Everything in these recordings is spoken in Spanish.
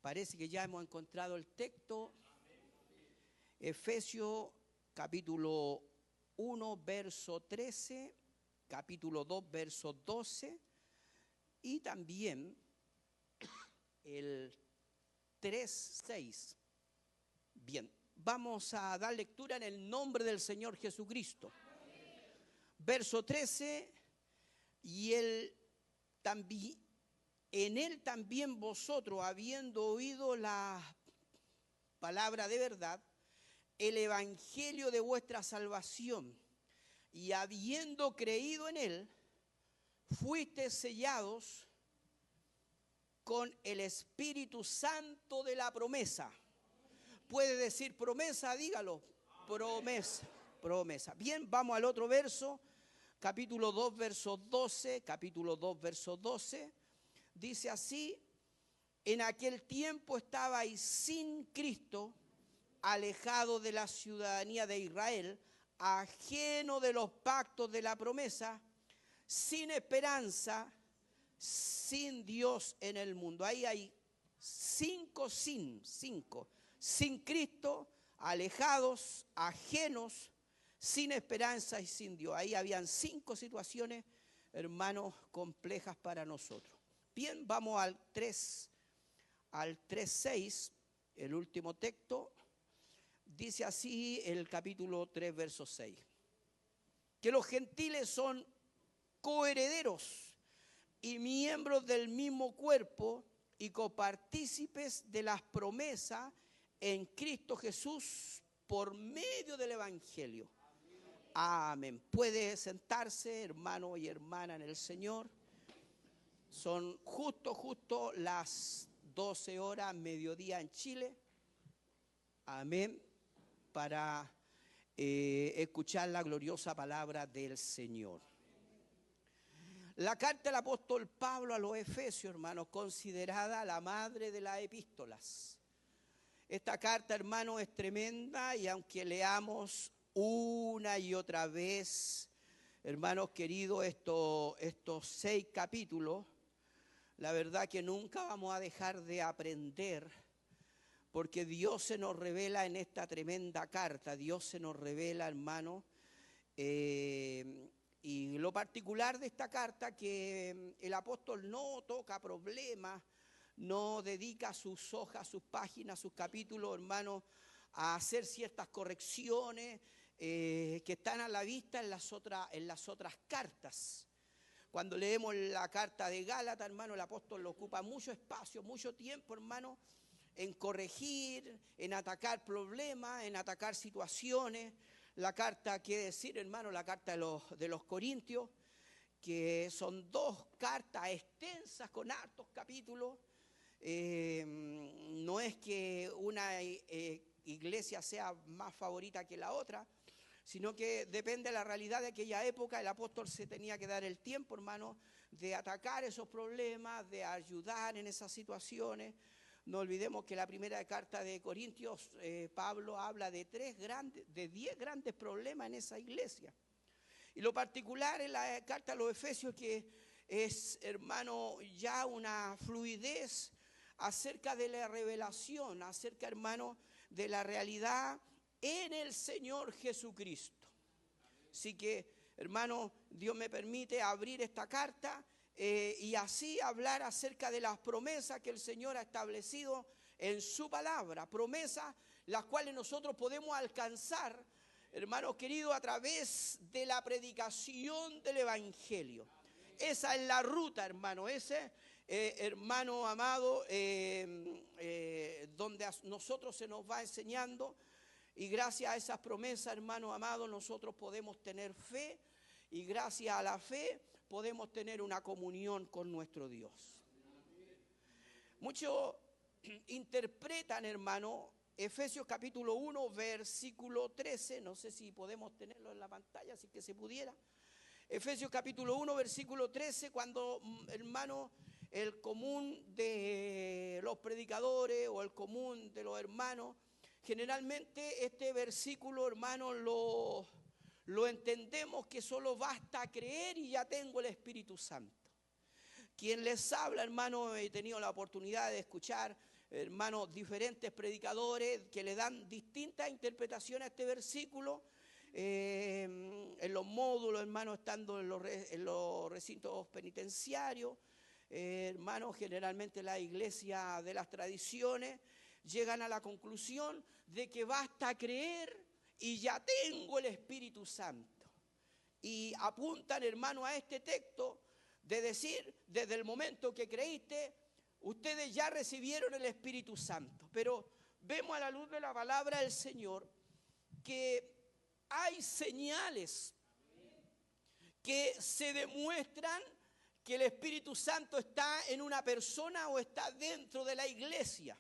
Parece que ya hemos encontrado el texto. Efesios capítulo 1, verso 13, capítulo 2, verso 12 y también el 3, 6. Bien, vamos a dar lectura en el nombre del Señor Jesucristo. Verso 13, y en él también vosotros, habiendo oído la palabra de verdad, el evangelio de vuestra salvación, y habiendo creído en él, fuisteis sellados con el Espíritu Santo de la promesa. Puede decir promesa, dígalo, promesa, promesa. Bien, vamos al otro verso, capítulo 2, verso 12, capítulo 2, verso 12. Dice así: en aquel tiempo estabais sin Cristo, alejado de la ciudadanía de Israel, ajeno de los pactos de la promesa, sin esperanza, sin Dios en el mundo. Ahí hay cinco. Sin Cristo, alejados, ajenos, sin esperanza y sin Dios. Ahí habían 5 situaciones, hermanos, complejas para nosotros. Bien, vamos al 3:6, el último texto. Dice así el capítulo 3, verso 6. Que los gentiles son coherederos y miembros del mismo cuerpo y copartícipes de las promesas en Cristo Jesús por medio del Evangelio. Amén. Puede sentarse, hermano y hermana en el Señor. Son justo las 12 horas, mediodía en Chile. Amén. Para escuchar la gloriosa palabra del Señor. La carta del apóstol Pablo a los Efesios, hermanos, considerada la madre de las epístolas. Esta carta, hermanos, es tremenda, y aunque leamos una y otra vez, hermanos queridos, estos 6 capítulos, la verdad que nunca vamos a dejar de aprender, porque Dios se nos revela en esta tremenda carta. Dios se nos revela, hermano, y lo particular de esta carta, que el apóstol no toca problemas, no dedica sus hojas, sus páginas, sus capítulos, hermano, a hacer ciertas correcciones que están a la vista en las otras cartas. Cuando leemos la carta de Gálatas, hermano, el apóstol le ocupa mucho espacio, mucho tiempo, hermano, en corregir, en atacar problemas, en atacar situaciones. La carta, quiere decir, hermano, la carta de los Corintios, que son 2 cartas extensas con hartos capítulos. No es que una iglesia sea más favorita que la otra, sino que depende de la realidad de aquella época. El apóstol se tenía que dar el tiempo, hermano, de atacar esos problemas, de ayudar en esas situaciones. No olvidemos que la primera carta de Corintios, Pablo habla de 10 grandes problemas en esa iglesia. Y lo particular en la carta a los Efesios, que es, hermano, ya una fluidez acerca de la revelación, acerca, hermano, de la realidad en el Señor Jesucristo. Así que, hermano, Dios me permite abrir esta carta y así hablar acerca de las promesas que el Señor ha establecido en su palabra. Promesas las cuales nosotros podemos alcanzar, hermanos queridos, a través de la predicación del Evangelio. Esa es la ruta, hermano, hermano amado, donde a nosotros se nos va enseñando, y gracias a esas promesas, hermano amado, nosotros podemos tener fe, y gracias a la fe podemos tener una comunión con nuestro Dios. Muchos interpretan, hermano, Efesios capítulo 1, versículo 13, no sé si podemos tenerlo en la pantalla, si que se pudiera. Efesios capítulo 1, versículo 13, cuando, hermano, el común de los predicadores o el común de los hermanos, generalmente este versículo, hermano, lo entendemos que solo basta creer y ya tengo el Espíritu Santo. Quien les habla, hermano, he tenido la oportunidad de escuchar hermanos, diferentes predicadores que le dan distintas interpretaciones a este versículo. En los módulos, hermanos, estando en los recintos penitenciarios, hermanos, generalmente la iglesia de las tradiciones llegan a la conclusión de que basta creer y ya tengo el Espíritu Santo. Y apuntan, hermano, a este texto de decir, desde el momento que creíste, ustedes ya recibieron el Espíritu Santo. Pero vemos a la luz de la palabra del Señor que hay señales que se demuestran que el Espíritu Santo está en una persona o está dentro de la iglesia.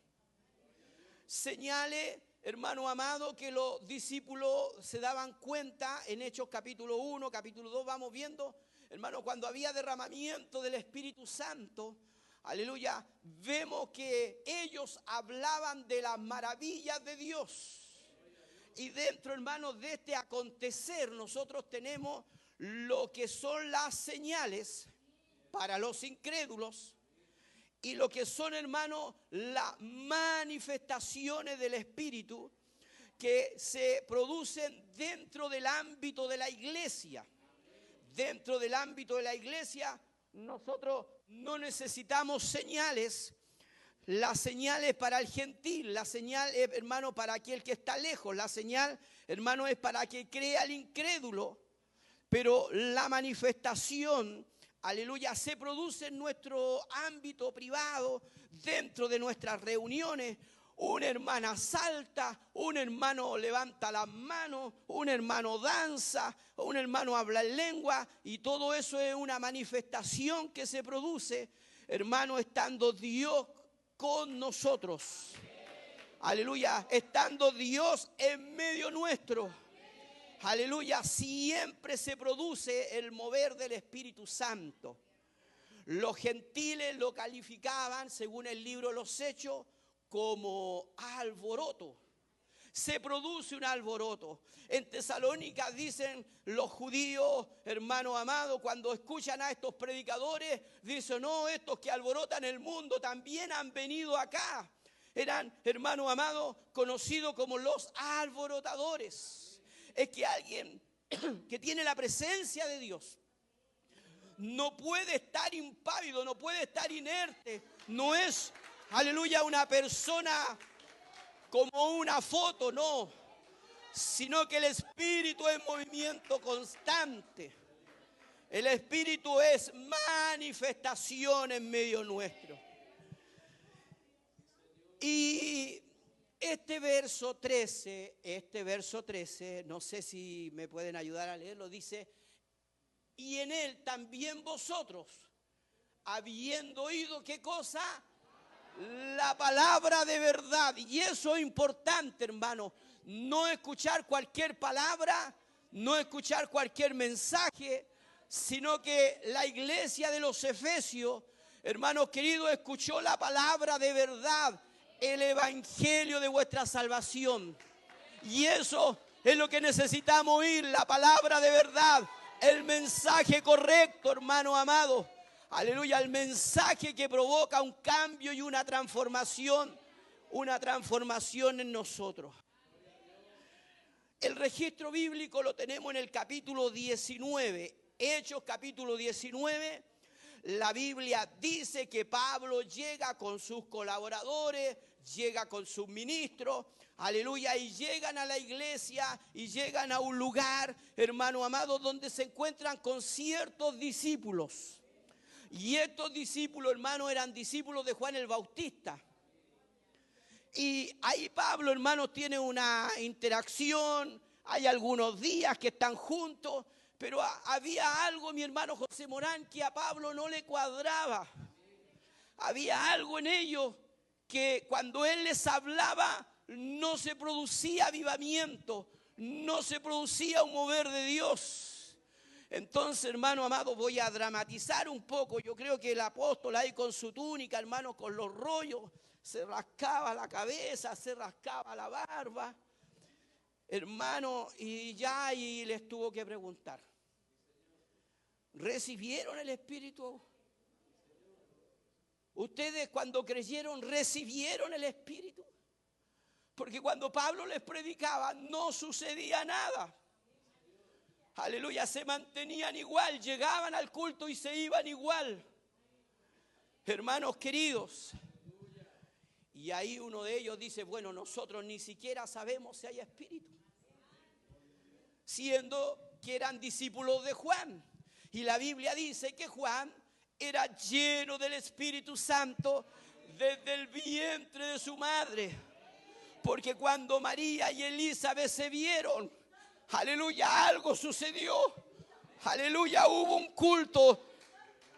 Señales, hermano amado, que los discípulos se daban cuenta en Hechos capítulo 1, capítulo 2, vamos viendo, hermano, cuando había derramamiento del Espíritu Santo, aleluya, vemos que ellos hablaban de las maravillas de Dios. Y dentro, hermanos, de este acontecer nosotros tenemos lo que son las señales para los incrédulos y lo que son, hermanos, las manifestaciones del Espíritu que se producen dentro del ámbito de la iglesia. Dentro del ámbito de la iglesia nosotros no necesitamos señales. La señal es para el gentil, la señal es, hermano, para aquel que está lejos. La señal, hermano, es para que crea el incrédulo. Pero la manifestación, aleluya, se produce en nuestro ámbito privado, dentro de nuestras reuniones. Una hermana salta, un hermano levanta las manos, un hermano danza, un hermano habla en lengua, y todo eso es una manifestación que se produce, hermano, estando Dios con nosotros. Aleluya, estando Dios en medio nuestro. Aleluya, siempre se produce el mover del Espíritu Santo. Los gentiles lo calificaban, según el libro de los Hechos, como alboroto. Se produce un alboroto. En Tesalónica dicen los judíos, hermano amado, cuando escuchan a estos predicadores, dicen, no, estos que alborotan el mundo también han venido acá. Eran, hermano amado, conocidos como los alborotadores. Es que alguien que tiene la presencia de Dios no puede estar impávido, no puede estar inerte. No es, aleluya, una persona como una foto, no, sino que el Espíritu es movimiento constante. El Espíritu es manifestación en medio nuestro. Y este verso 13, no sé si me pueden ayudar a leerlo, dice, y en él también vosotros, habiendo oído, ¿qué cosa? La palabra de verdad. Y eso es importante, hermano. No escuchar cualquier palabra, no escuchar cualquier mensaje, sino que la iglesia de los Efesios, hermanos queridos, escuchó la palabra de verdad, el evangelio de vuestra salvación. Y eso es lo que necesitamos oír, la palabra de verdad, el mensaje correcto, hermano amado. Aleluya, el mensaje que provoca un cambio y una transformación en nosotros. El registro bíblico lo tenemos en el capítulo 19, Hechos capítulo 19. La Biblia dice que Pablo llega con sus colaboradores, llega con sus ministros, aleluya, y llegan a la iglesia y llegan a un lugar, hermano amado, donde se encuentran con ciertos discípulos. Y estos discípulos, hermanos, eran discípulos de Juan el Bautista. Y ahí Pablo, hermanos, tiene una interacción. Hay algunos días que están juntos. Pero había algo, mi hermano José Morán, que a Pablo no le cuadraba. Había algo en ellos que cuando él les hablaba no se producía avivamiento, no se producía un mover de Dios. Entonces, hermano amado, voy a dramatizar un poco. Yo creo que el apóstol ahí con su túnica, hermano, con los rollos, se rascaba la cabeza, se rascaba la barba, hermano, y les tuvo que preguntar, ¿recibieron el Espíritu? Ustedes cuando creyeron recibieron el Espíritu. Porque cuando Pablo les predicaba no sucedía nada. Aleluya, se mantenían igual, llegaban al culto y se iban igual. Hermanos queridos. Y ahí uno de ellos dice, bueno, nosotros ni siquiera sabemos si hay Espíritu. Siendo que eran discípulos de Juan. Y la Biblia dice que Juan era lleno del Espíritu Santo desde el vientre de su madre. Porque cuando María y Elizabeth se vieron, aleluya, algo sucedió. Aleluya, hubo un culto.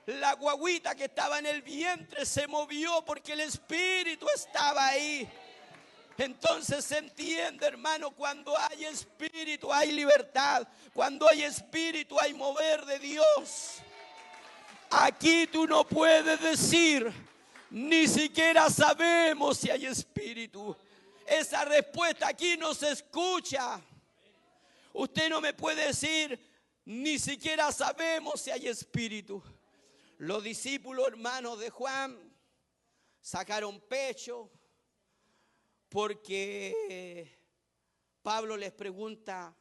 La guagüita que estaba en el vientre se movió porque el Espíritu estaba ahí. Entonces se entiende, hermano, cuando hay Espíritu hay libertad. Cuando hay Espíritu hay mover de Dios. Aquí tú no puedes decir, ni siquiera sabemos si hay Espíritu. Esa respuesta aquí no se escucha. Usted no me puede decir, ni siquiera sabemos si hay Espíritu. Los discípulos, hermanos de Juan, sacaron pecho porque Pablo les pregunta,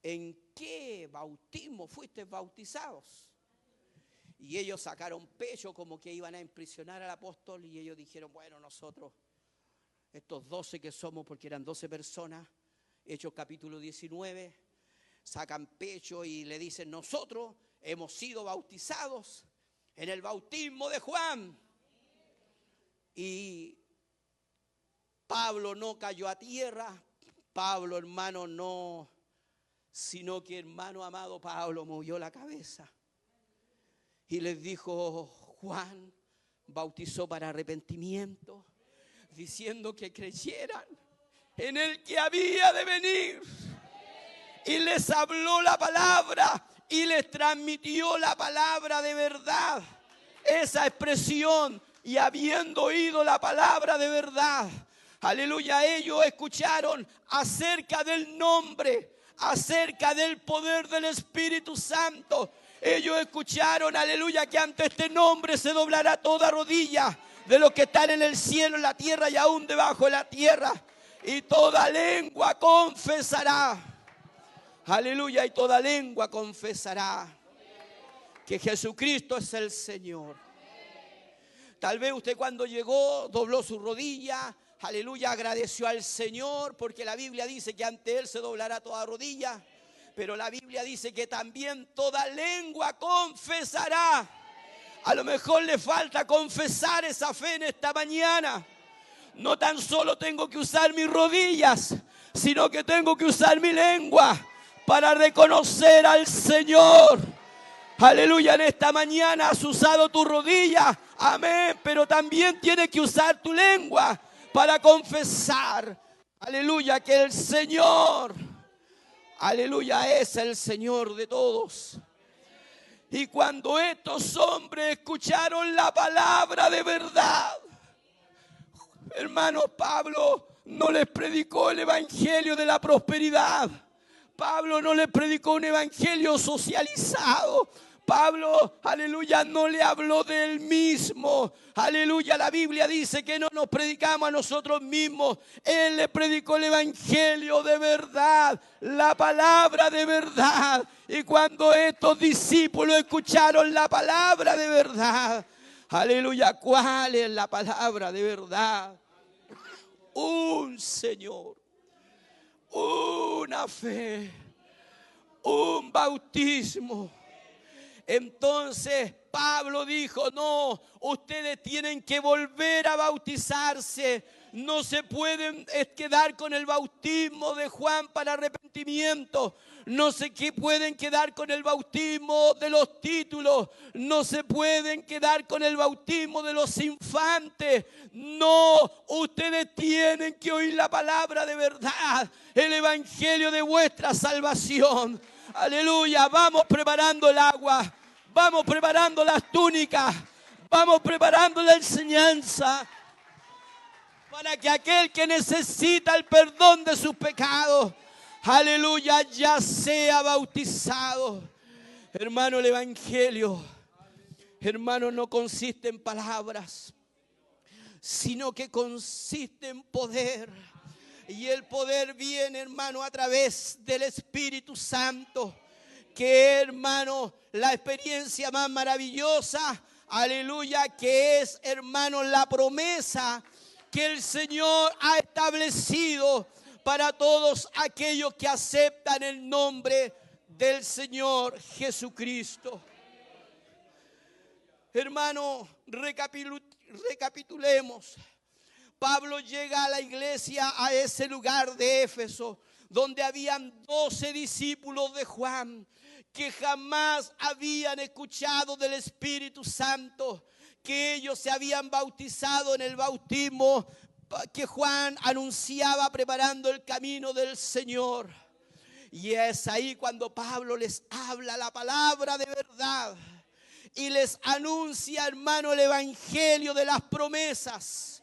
¿en qué bautismo fuiste bautizados? Y ellos sacaron pecho como que iban a imprisionar al apóstol y ellos dijeron, bueno, nosotros, estos 12 que somos, porque eran 12 personas, Hechos capítulo 19, sacan pecho y le dicen, nosotros hemos sido bautizados en el bautismo de Juan. Y Pablo no cayó a tierra, Pablo, hermano, no, sino que, hermano amado, Pablo movió la cabeza y les dijo, Juan bautizó para arrepentimiento, diciendo que creyeran en el que había de venir. Y les habló la palabra y les transmitió la palabra de verdad. Esa expresión, y habiendo oído la palabra de verdad, aleluya, ellos escucharon acerca del nombre, acerca del poder del Espíritu Santo. Ellos escucharon, aleluya, que ante este nombre se doblará toda rodilla de los que están en el cielo, en la tierra y aún debajo de la tierra. Y toda lengua confesará, aleluya, y toda lengua confesará que Jesucristo es el Señor. Tal vez usted cuando llegó dobló su rodilla, aleluya, agradeció al Señor, porque la Biblia dice que ante Él se doblará toda rodilla. Pero la Biblia dice que también toda lengua confesará. A lo mejor le falta confesar esa fe en esta mañana. No tan solo tengo que usar mis rodillas, sino que tengo que usar mi lengua para reconocer al Señor. Aleluya, en esta mañana has usado tu rodilla, amén, pero también tienes que usar tu lengua para confesar, aleluya, que el Señor, aleluya, es el Señor de todos. Y cuando estos hombres escucharon la palabra de verdad, hermanos, Pablo no les predicó el evangelio de la prosperidad. Pablo no les predicó un evangelio socializado. Pablo, aleluya, no le habló de él mismo. Aleluya, la Biblia dice que no nos predicamos a nosotros mismos. Él le predicó el evangelio de verdad, la palabra de verdad. Y cuando estos discípulos escucharon la palabra de verdad, aleluya, ¿cuál es la palabra de verdad? Un Señor, una fe, un bautismo. Entonces Pablo dijo, no, ustedes tienen que volver a bautizarse. No se pueden quedar con el bautismo de Juan para arrepentimiento. No se pueden quedar con el bautismo de los títulos. No se pueden quedar con el bautismo de los infantes. No, ustedes tienen que oír la palabra de verdad, el evangelio de vuestra salvación. Aleluya, vamos preparando el agua, vamos preparando las túnicas, vamos preparando la enseñanza para que aquel que necesita el perdón de sus pecados, aleluya, ya sea bautizado. Hermano, el evangelio hermano, no consiste en palabras, sino que consiste en poder. Y el poder viene, hermano, a través del Espíritu Santo. Que, hermano, la experiencia más maravillosa, aleluya, que es, hermano, la promesa que el Señor ha establecido para todos aquellos que aceptan el nombre del Señor Jesucristo. Hermano, recapitulemos. Pablo llega a la iglesia, a ese lugar de Éfeso, donde habían 12 discípulos de Juan, que jamás habían escuchado del Espíritu Santo, que ellos se habían bautizado en el bautismo que Juan anunciaba, preparando el camino del Señor. Y es ahí cuando Pablo les habla la palabra de verdad y les anuncia, hermano, el evangelio de las promesas.